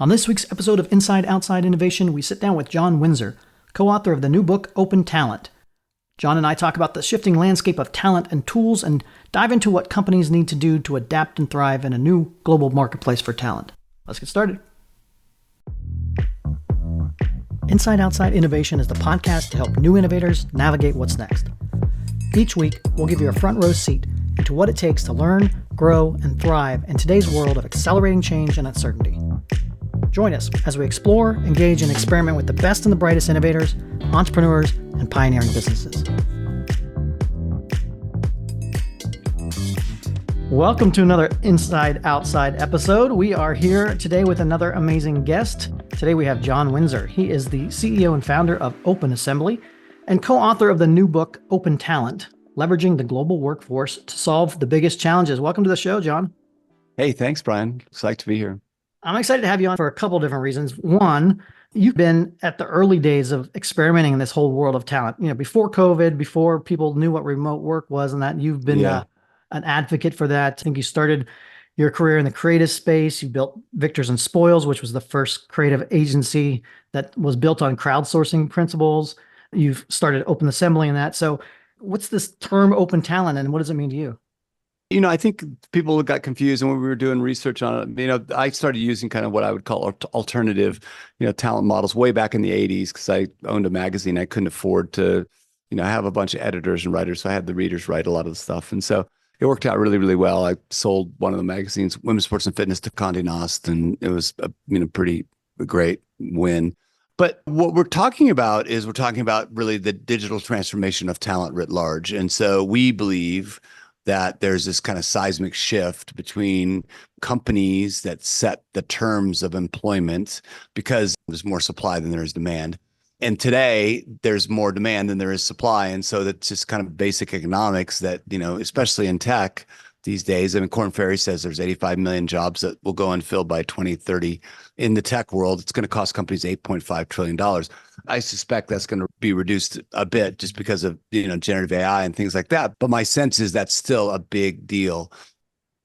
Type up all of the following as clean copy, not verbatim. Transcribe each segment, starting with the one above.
On this week's episode of Inside Outside Innovation, we sit down with John Winsor, co-author of the new book, Open Talent. John and I talk about the shifting landscape of talent and tools and dive into what companies need to do to adapt and thrive in a new global marketplace for talent. Let's get started. Inside Outside Innovation is the podcast to help new innovators navigate what's next. Each week, we'll give you a front row seat into what it takes to learn, grow, and thrive in today's world of accelerating change and uncertainty. Join us as we explore, engage, and experiment with the best and the brightest innovators, entrepreneurs, and pioneering businesses. Welcome to another Inside Outside episode. We are here today with another amazing guest. Today we have John Winsor. He is the CEO and founder of Open Assembly and co-author of the new book, Open Talent, Leveraging the Global Workforce to Solve the Biggest Challenges. Welcome to the show, John. Hey, thanks, Brian. Psyched to be here. I'm excited to have you on for a couple of different reasons. One, you've been at the early days of experimenting in this whole world of talent. You know, before COVID, before people knew what remote work was and that, you've been an advocate for that. I think you started your career in the creative space. You built Victors and Spoils, which was the first creative agency that was built on crowdsourcing principles. You've started Open Assembly in that. So what's this term open talent and what does it mean to you? You know, I think people got confused when we were doing research on it. You know, I started using kind of what I would call alternative, talent models way back in the 80s because I owned a magazine. I couldn't afford to, have a bunch of editors and writers. So I had the readers write a lot of the stuff. And so it worked out really, really well. I sold one of the magazines, Women's Sports and Fitness, to Condé Nast, and it was a pretty great win. But what we're talking about is really the digital transformation of talent writ large. And so we believe that there's this kind of seismic shift between companies that set the terms of employment because there's more supply than there is demand. And today there's more demand than there is supply. And so that's just kind of basic economics that, especially in tech these days. I mean, Korn Ferry says there's 85 million jobs that will go unfilled by 2030 in the tech world. It's going to cost companies $8.5 trillion. I suspect that's going to be reduced a bit just because of, generative AI and things like that. But my sense is that's still a big deal.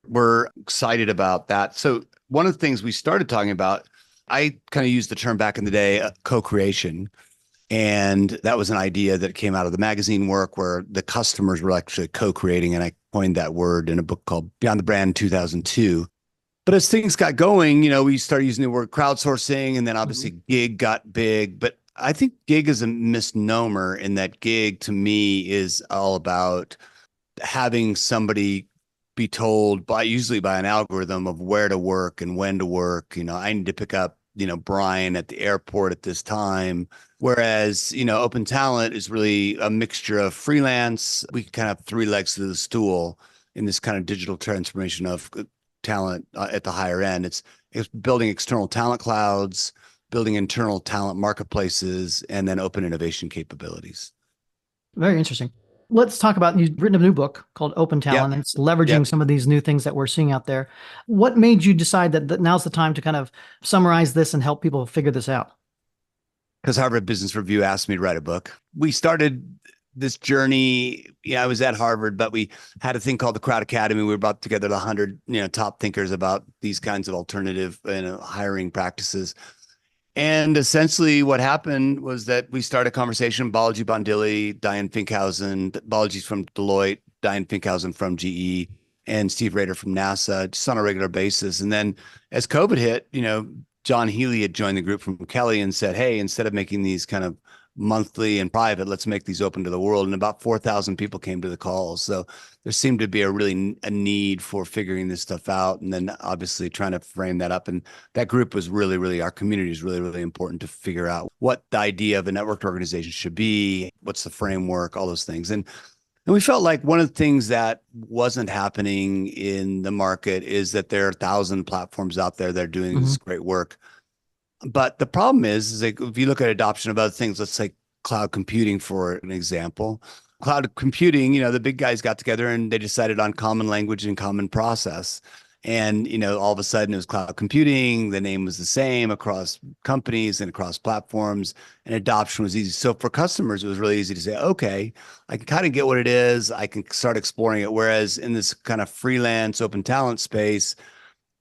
We're excited about that. So one of the things we started talking about, I kind of used the term back in the day, co-creation. And that was an idea that came out of the magazine work where the customers were actually co-creating. And I coined that word in a book called Beyond the Brand 2002. But as things got going, we started using the word crowdsourcing, and then obviously gig got big. But I think gig is a misnomer in that gig to me is all about having somebody be told usually by an algorithm of where to work and when to work. I need to pick up, Brian at the airport at this time. Whereas, open talent is really a mixture of freelance. We kind of have three legs to the stool in this kind of digital transformation of talent at the higher end. It's building external talent clouds, building internal talent marketplaces, and then open innovation capabilities. Very interesting. Let's talk about, you've written a new book called Open Talent, and it's leveraging some of these new things that we're seeing out there. What made you decide that now's the time to kind of summarize this and help people figure this out? Because Harvard Business Review asked me to write a book. We started this journey. I was at Harvard, but we had a thing called the Crowd Academy. We brought together the 100, top thinkers about these kinds of alternative hiring practices. And essentially what happened was that we started a conversation, Balaji Bandili, Diane Finkhausen, Balaji's from Deloitte, Diane Finkhausen from GE, and Steve Rader from NASA, just on a regular basis. And then as COVID hit, John Healy had joined the group from Kelly and said, hey, instead of making these kind of monthly and private, let's make these open to the world. And about 4,000 people came to the calls. So there seemed to be a need for figuring this stuff out. And then obviously trying to frame that up. And that group was really, our community is really, really important to figure out what the idea of a networked organization should be, what's the framework, all those things. And we felt like one of the things that wasn't happening in the market is that there are 1,000 platforms out there that are doing this great work. But the problem is like, if you look at adoption of other things, let's say cloud computing, for an example. Cloud computing, the big guys got together and they decided on common language and common process. And, all of a sudden it was cloud computing. The name was the same across companies and across platforms, and adoption was easy. So for customers, it was really easy to say, okay, I can kind of get what it is. I can start exploring it. Whereas in this kind of freelance open talent space,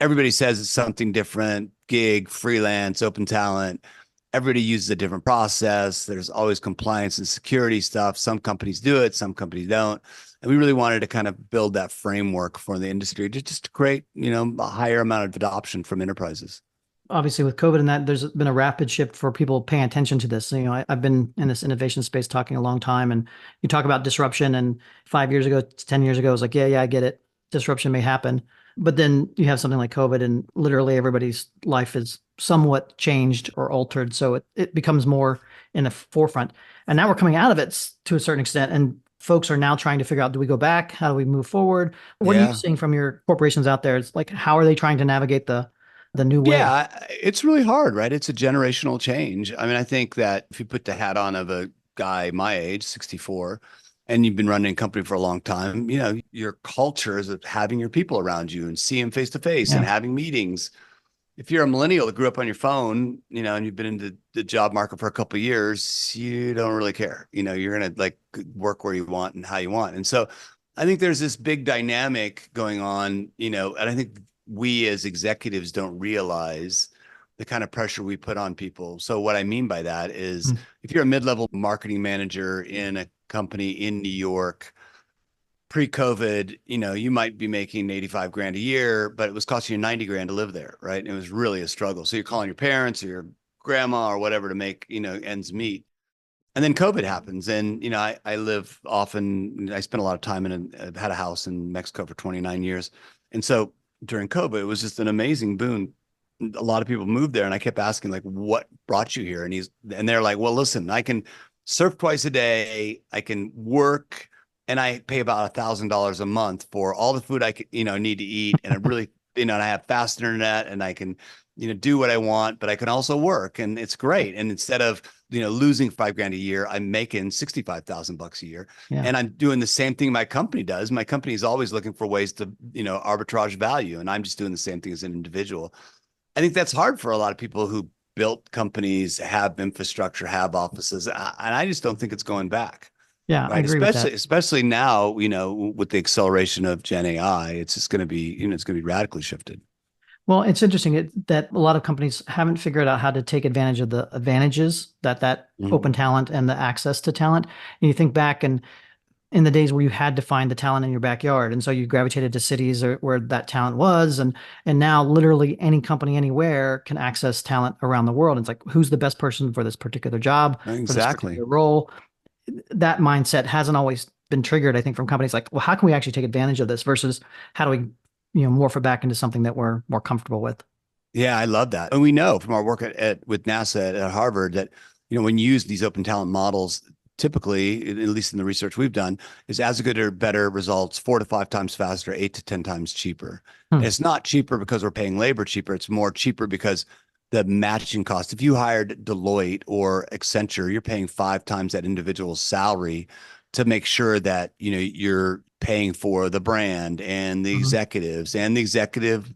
everybody says it's something different, gig, freelance, open talent. Everybody uses a different process. There's always compliance and security stuff. Some companies do it, some companies don't. And we really wanted to kind of build that framework for the industry to just to create, a higher amount of adoption from enterprises. Obviously with COVID and that, there's been a rapid shift for people paying attention to this. I've been in this innovation space talking a long time, and you talk about disruption. And 5 years ago, 10 years ago, it was like, yeah, I get it. Disruption may happen. But then you have something like COVID, and literally everybody's life is somewhat changed or altered. So it becomes more in the forefront. And now we're coming out of it to a certain extent. And folks are now trying to figure out, do we go back? How do we move forward? What are you Yeah. seeing from your corporations out there? It's like, how are they trying to navigate the new way? Yeah, it's really hard, right? It's a generational change. I mean, I think that if you put the hat on of a guy my age, 64, and you've been running a company for a long time, your culture is of having your people around you and seeing face to face and Yeah. having meetings. If you're a millennial that grew up on your phone, and you've been in the job market for a couple of years, you don't really care. You're gonna like work where you want and how you want. And so I think there's this big dynamic going on, and I think we as executives don't realize the kind of pressure we put on people. So what I mean by that is Mm. if you're a mid-level marketing manager in a company in New York, pre-COVID, you might be making 85 grand a year, but it was costing you 90 grand to live there, right? And it was really a struggle. So you're calling your parents or your grandma or whatever to make, ends meet. And then COVID happens. And, I live often, I spent a lot of time I've had a house in Mexico for 29 years. And so during COVID, it was just an amazing boon. A lot of people moved there, and I kept asking, like, what brought you here? And they're like, well, listen, I can surf twice a day, I can work, and I pay about $1,000 a month for all the food I could, need to eat. And I really, and I have fast internet, and I can, do what I want, but I can also work, and it's great. And instead of, losing 5 grand a year, I'm making 65,000 bucks a year. Yeah. And I'm doing the same thing my company does. My company is always looking for ways to, arbitrage value. And I'm just doing the same thing as an individual. I think that's hard for a lot of people who built companies, have infrastructure, have offices. And I just don't think it's going back. Yeah, I Right. agree with Especially, that. especially now, with the acceleration of Gen AI, it's just going to be, it's going to be radically shifted. Well, it's interesting that a lot of companies haven't figured out how to take advantage of the advantages that Mhm. open talent and the access to talent. And you think back and in the days where you had to find the talent in your backyard, and so you gravitated to cities where that talent was, and now literally any company anywhere can access talent around the world. It's like, who's the best person for this particular job, for this Exactly. particular role? That mindset hasn't always been triggered, I think, from companies like, well, how can we actually take advantage of this versus how do we, morph it back into something that we're more comfortable with? Yeah, I love that. And we know from our work with NASA at Harvard that, when you use these open talent models, typically, at least in the research we've done, is as good or better results 4 to 5 times faster, 8 to 10 times cheaper. And Hmm. it's not cheaper because we're paying labor cheaper. It's more cheaper because the matching cost. If you hired Deloitte or Accenture, you're paying 5 times that individual's salary to make sure that, you're paying for the brand and the Mhm. executives and the executive,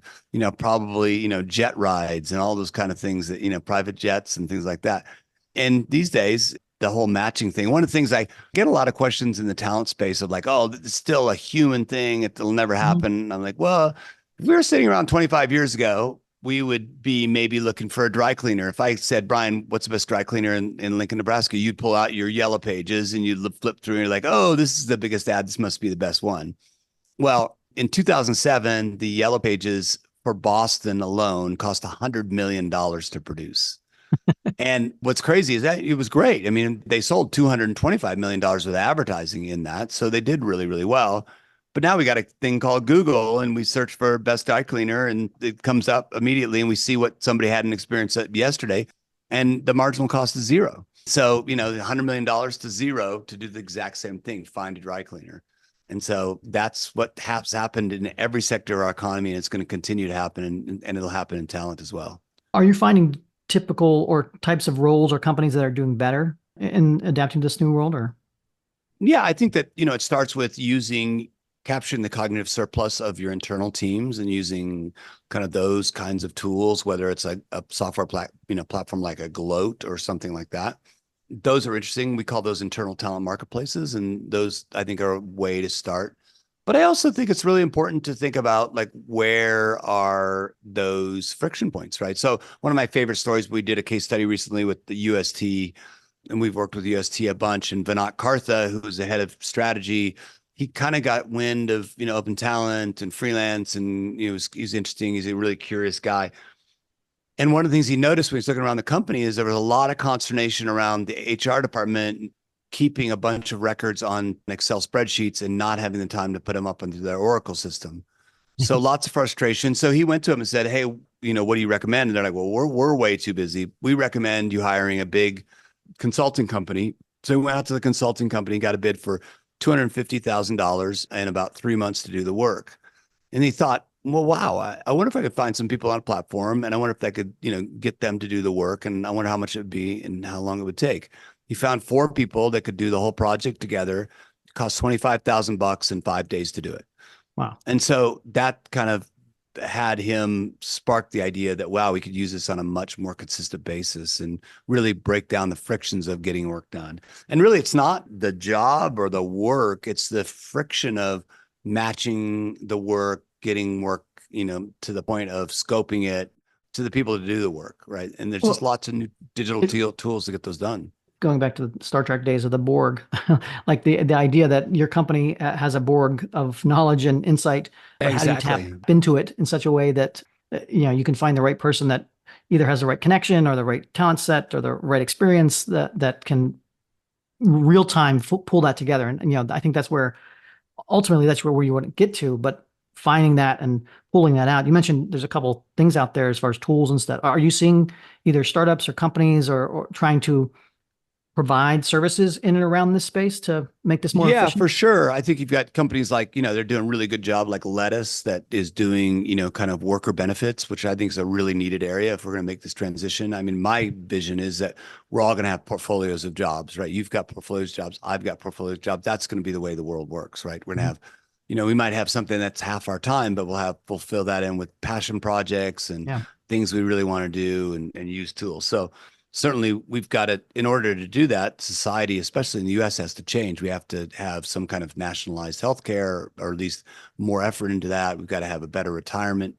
probably, jet rides and all those kind of things that, private jets and things like that. And these days, the whole matching thing, one of the things I get a lot of questions in the talent space of like, oh, it's still a human thing. It'll never Mhm. happen. I'm like, well, if we were sitting around 25 years ago, we would be maybe looking for a dry cleaner. If I said, Brian, what's the best dry cleaner in Lincoln, Nebraska? You'd pull out your yellow pages and you'd flip through and you're like, oh, this is the biggest ad. This must be the best one. Well, in 2007, the yellow pages for Boston alone cost $100 million to produce. And what's crazy is that it was great. I mean, they sold $225 million worth of advertising in that. So they did really, really well. But now we got a thing called Google and we search for best dry cleaner and it comes up immediately and we see what somebody had an experience yesterday and the marginal cost is zero. So, $100 million to zero to do the exact same thing, find a dry cleaner. And so that's what has happened in every sector of our economy. And it's going to continue to happen and it'll happen in talent as well. Are you finding typical or types of roles or companies that are doing better in adapting to this new world, or? Yeah, I think that, it starts with capturing the cognitive surplus of your internal teams and using kind of those kinds of tools, whether it's a software platform like a Gloat or something like that. Those are interesting. We call those internal talent marketplaces, and those I think are a way to start. But I also think it's really important to think about like where are those friction points, right? So one of my favorite stories, we did a case study recently with the UST, and we've worked with UST a bunch. And Vinod Kartha, who's the head of strategy, he kind of got wind of open talent and freelance, and he's interesting. He's a really curious guy. And one of the things he noticed when he's looking around the company is there was a lot of consternation around the HR department keeping a bunch of records on Excel spreadsheets and not having the time to put them up into their Oracle system. So lots of frustration. So he went to him and said, "Hey, what do you recommend?" And they're like, "Well, we're way too busy. We recommend you hiring a big consulting company." So he went out to the consulting company, got a bid for $250,000 and about 3 months to do the work. And he thought, well, wow, I wonder if I could find some people on a platform, and I wonder if that could, get them to do the work, and I wonder how much it would be and how long it would take. He found 4 people that could do the whole project together. It cost $25,000 in 5 days to do it. Wow. And so that kind of had him spark the idea that, wow, we could use this on a much more consistent basis and really break down the frictions of getting work done. And really, it's not the job or the work, it's the friction of matching the work, getting work, to the point of scoping it to the people to do the work, right? And there's just lots of new digital tools to get those done. Going back to the Star Trek days of the Borg, like the idea that your company has a Borg of knowledge and insight, but how do you tap Exactly. into it in such a way that you can find the right person that either has the right connection or the right talent set or the right experience that can real time pull that together. And I think that's where ultimately that's where you want to get to, but finding that and pulling that out. You mentioned there's a couple things out there as far as tools and stuff. Are you seeing either startups or companies or trying to provide services in and around this space to make this more Yeah, efficient? for sure. I think you've got companies like, they're doing a really good job, like Lettuce, that is doing, kind of worker benefits, which I think is a really needed area if we're going to make this transition. I mean, my vision is that we're all going to have portfolios of jobs, right? You've got portfolios of jobs. I've got portfolios of jobs. That's going to be the way the world works, right? We're going to have, we might have something that's half our time, but we'll fill that in with passion projects and Yeah. things we really want to do and use tools. So certainly we've got to, in order to do that, society, especially in the US, has to change. We have to have some kind of nationalized healthcare, or at least more effort into that. We've got to have a better retirement,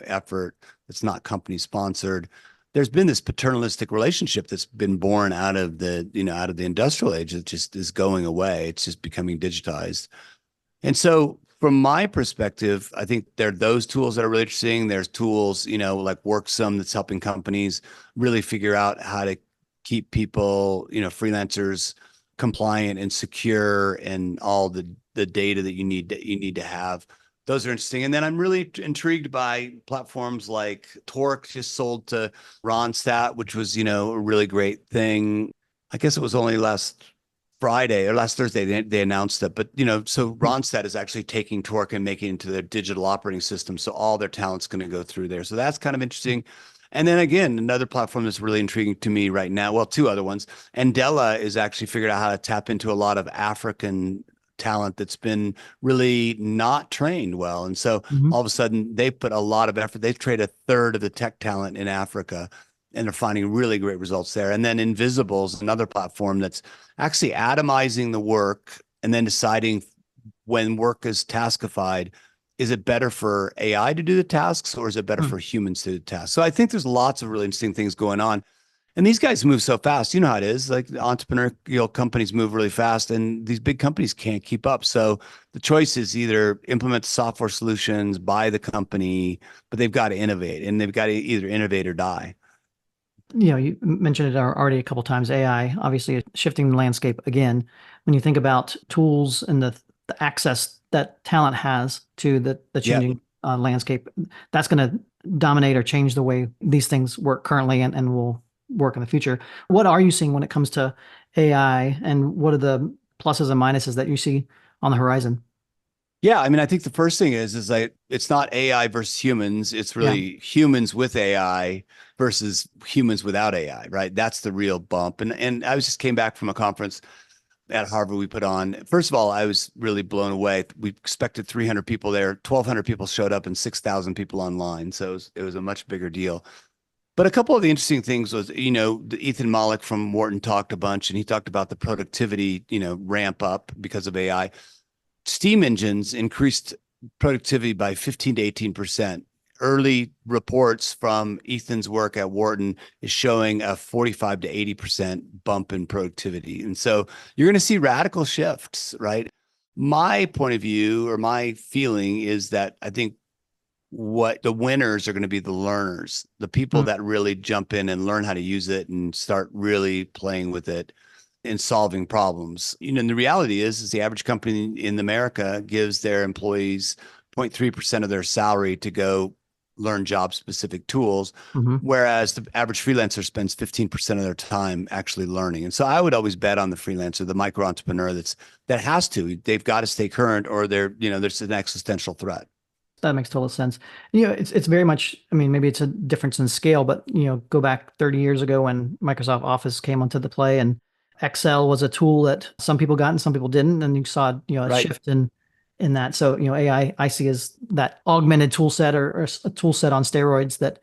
effort that's not company sponsored. There's been this paternalistic relationship that's been born out of the, out of the industrial age that just is going away. It's just becoming digitized. And so from my perspective, I think there are those tools that are really interesting. There's tools, like Worksome, that's helping companies really figure out how to keep people, freelancers compliant and secure, and all the data that you need to have. Those are interesting. And then I'm really intrigued by platforms like Torque, just sold to Ronstadt, which was, a really great thing. I guess it was only last Friday or last Thursday, they announced it. But, so Ronstadt is actually taking Torque and making it into their digital operating system. So all their talent's going to go through there. So that's kind of interesting. And then again, another platform that's really intriguing to me right now, well, two other ones. Andela is actually figured out how to tap into a lot of African talent that's been really not trained well. And so Mhm. all of a sudden they put a lot of effort. They've trained a third of the tech talent in Africa, and they're finding really great results there. And then Invisible is another platform that's actually atomizing the work and then deciding when work is taskified, is it better for AI to do the tasks, or is it better Hmm. for humans to do the tasks? So I think there's lots of really interesting things going on. And these guys move so fast. You know how it is. Like, entrepreneurial companies move really fast, and these big companies can't keep up. So the choice is either implement software solutions, buy the company, but they've got to innovate, and they've got to either innovate or die. You mentioned it already a couple times. AI, obviously, shifting the landscape again. When you think about tools and the access that talent has to the Yeah. changing landscape, that's going to dominate or change the way these things work currently and will work in the future. What are you seeing when it comes to AI, and what are the pluses and minuses that you see on the horizon? Yeah, I mean, I think the first thing is like, it's not AI versus humans. It's Yeah. really humans with AI versus humans without AI, right? That's the real bump. And I was just came back from a conference at Harvard we put on. First of all, I was really blown away. We expected 300 people there. 1,200 people showed up and 6,000 people online. So it was a much bigger deal. But a couple of the interesting things was, Ethan Mollick from Wharton talked a bunch, and he talked about the productivity, ramp up because of AI. steam engines increased productivity by 15 to 18%. Early reports from Ethan's work at Wharton is showing a 45 to 80% bump in productivity. And so you're going to see radical shifts, right? My point of view or my feeling is that I think what the winners are going to be the learners, the people that really jump in and learn how to use it and start really playing with it and solving problems. And the reality is the average company in America gives their employees 0.3% of their salary to go learn job specific tools, whereas the average freelancer spends 15% of their time actually learning. And so I would always bet on the freelancer, the micro entrepreneur they've got to stay current, or there's an existential threat. That makes total sense. It's very much, I mean, maybe it's a difference in scale, but go back 30 years ago when Microsoft Office came onto the play, and Excel was a tool that some people got and some people didn't, and you saw a shift in that. So AI I see as that augmented tool set, or a tool set on steroids that,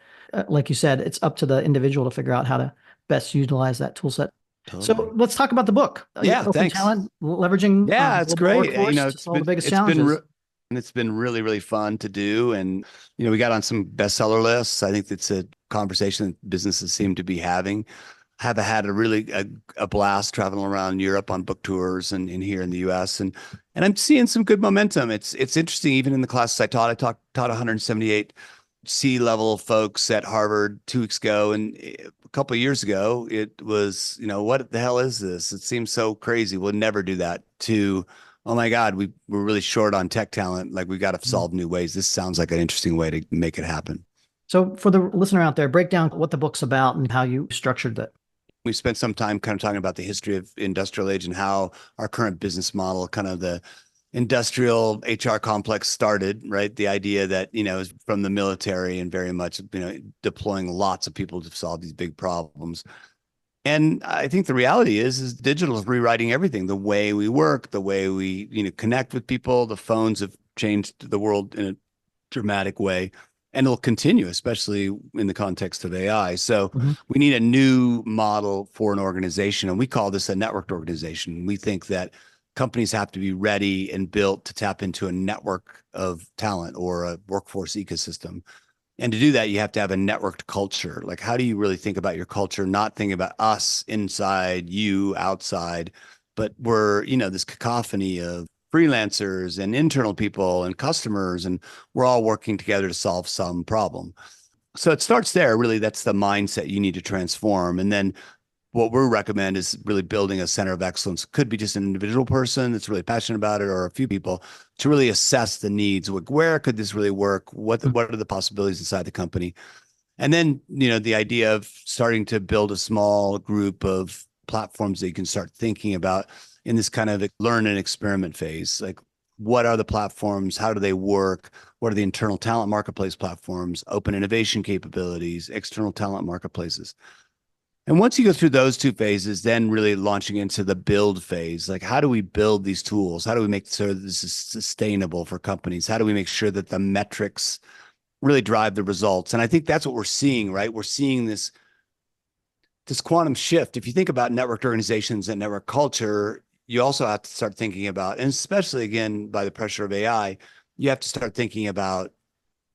like you said, it's up to the individual to figure out how to best utilize that tool set. Totally. So let's talk about the book. Yeah, Open talent, leveraging it's great. To solve the biggest challenges. And it's been really, really fun to do. And, we got on some bestseller lists. I think it's a conversation that businesses seem to be having. Have had a blast traveling around Europe on book tours and here in the US. And I'm seeing some good momentum. It's interesting, even in the classes I taught 178 C-level folks at Harvard 2 weeks ago. And a couple of years ago, it was, what the hell is this? It seems so crazy. We'll never do that. To, oh my God, we're really short on tech talent. Like, we've got to solve new ways. This sounds like an interesting way to make it happen. So for the listener out there, break down what the book's about and how you structured it. We spent some time kind of talking about the history of industrial age and how our current business model, kind of the industrial HR complex started, right? The idea that, is from the military and very much, deploying lots of people to solve these big problems. And I think the reality is digital is rewriting everything, the way we work, the way we, connect with people. The phones have changed the world in a dramatic way, and it'll continue, especially in the context of AI. So we need a new model for an organization, and we call this a networked organization. We think that companies have to be ready and built to tap into a network of talent or a workforce ecosystem. And to do that, you have to have a networked culture. Like, how do you really think about your culture? Not think about us inside, you outside, but we're, this cacophony of freelancers and internal people and customers, and we're all working together to solve some problem. So it starts there. Really, that's the mindset you need to transform. And then what we recommend is really building a center of excellence. It could be just an individual person that's really passionate about it, or a few people, to really assess the needs. Where could this really work? What are the possibilities inside the company? And then, the idea of starting to build a small group of platforms that you can start thinking about in this kind of learn and experiment phase. Like, what are the platforms? How do they work? What are the internal talent marketplace platforms, open innovation capabilities, external talent marketplaces? And once you go through those two phases, then really launching into the build phase. Like, how do we build these tools? How do we make sure that this is sustainable for companies? How do we make sure that the metrics really drive the results? And I think that's what we're seeing, right? We're seeing this quantum shift. If you think about networked organizations and network culture, you also have to start thinking about, and especially again, by the pressure of AI, you have to start thinking about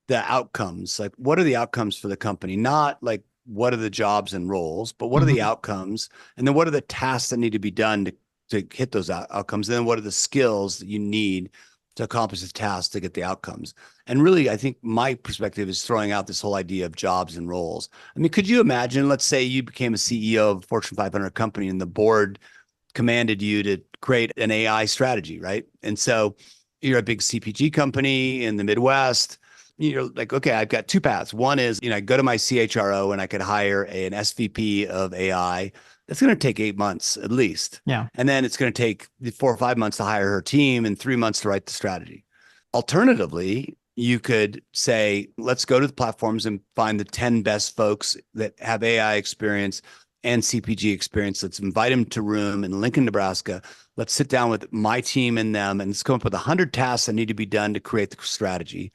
the outcomes. Like, what are the outcomes for the company? Not like, what are the jobs and roles, but what are the outcomes? And then what are the tasks that need to be done to hit those outcomes? And then what are the skills that you need to accomplish the task to get the outcomes? And really, I think my perspective is throwing out this whole idea of jobs and roles. I mean, could you imagine, let's say you became a CEO of a Fortune 500 company and the board commanded you to create an AI strategy, right? And so you're a big CPG company in the Midwest. You're like, okay, I've got two paths. One is, I go to my CHRO and I could hire an SVP of AI. That's going to take 8 months at least. Yeah. And then it's going to take 4 or 5 months to hire her team and 3 months to write the strategy. Alternatively, you could say, let's go to the platforms and find the 10 best folks that have AI experience and CPG experience. Let's invite them to a room in Lincoln, Nebraska. Let's sit down with my team and them, and let's come up with 100 tasks that need to be done to create the strategy.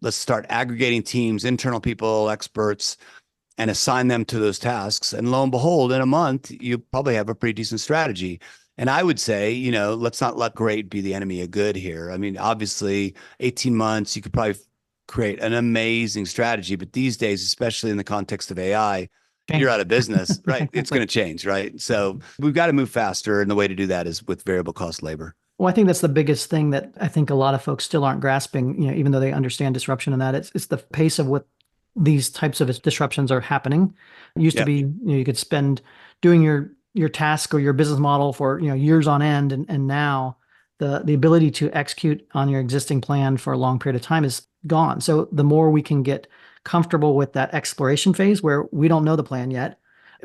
Let's start aggregating teams, internal people, experts, and assign them to those tasks. And lo and behold, in a month, you probably have a pretty decent strategy. And I would say, let's not let great be the enemy of good here. I mean, obviously, 18 months, you could probably create an amazing strategy. But these days, especially in the context of AI, you're out of business, right? It's going to change, right? So we've got to move faster. And the way to do that is with variable cost labor. Well, I think that's the biggest thing that I think a lot of folks still aren't grasping, even though they understand disruption and that it's the pace of what these types of disruptions are happening. It used to be, you could spend doing your task or your business model for, years on end. And now the ability to execute on your existing plan for a long period of time is gone. So the more we can get comfortable with that exploration phase where we don't know the plan yet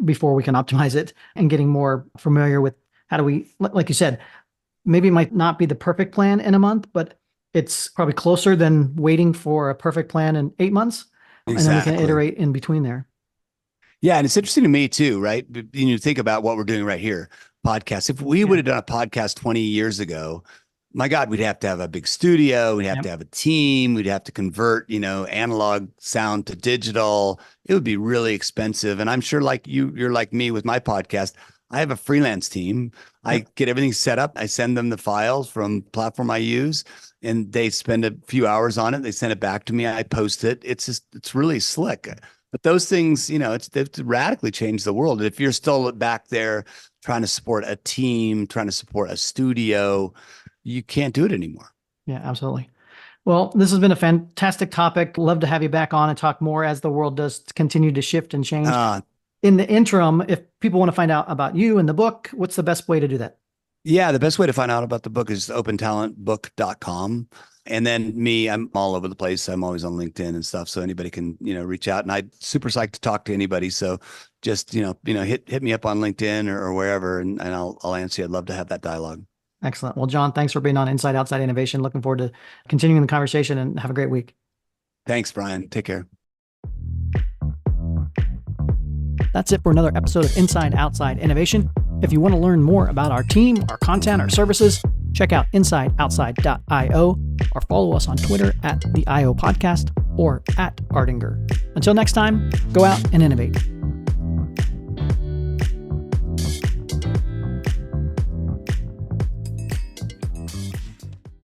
before we can optimize it, and getting more familiar with how do we, like you said, maybe it might not be the perfect plan in a month, but it's probably closer than waiting for a perfect plan in 8 months. Exactly. And then we can iterate in between there. Yeah. And it's interesting to me too, right? You think about what we're doing right here, podcasts. If we would have done a podcast 20 years ago, my God, we'd have to have a big studio. We'd have to have a team. We'd have to convert, analog sound to digital. It would be really expensive. And I'm sure like you're like me with my podcast. I have a freelance team. I get everything set up. I send them the files from platform I use, and they spend a few hours on it. They send it back to me. I post it. It's really slick. But those things, they've radically changed the world. If you're still back there trying to support a team, trying to support a studio, you can't do it anymore. Yeah, absolutely. Well, this has been a fantastic topic. Love to have you back on and talk more as the world does continue to shift and change. In the interim, if people want to find out about you and the book, what's the best way to do that? Yeah, the best way to find out about the book is opentalentbook.com. And then me, I'm all over the place. I'm always on LinkedIn and stuff. So anybody can, reach out, and I'm super psyched to talk to anybody. So just, hit me up on LinkedIn or wherever, and I'll answer you. I'd love to have that dialogue. Excellent. Well, John, thanks for being on Inside Outside Innovation. Looking forward to continuing the conversation, and have a great week. Thanks, Brian. Take care. That's it for another episode of Inside Outside Innovation. If you want to learn more about our team, our content, our services, check out insideoutside.io or follow us on Twitter @the IO Podcast or @Ardinger. Until next time, go out and innovate.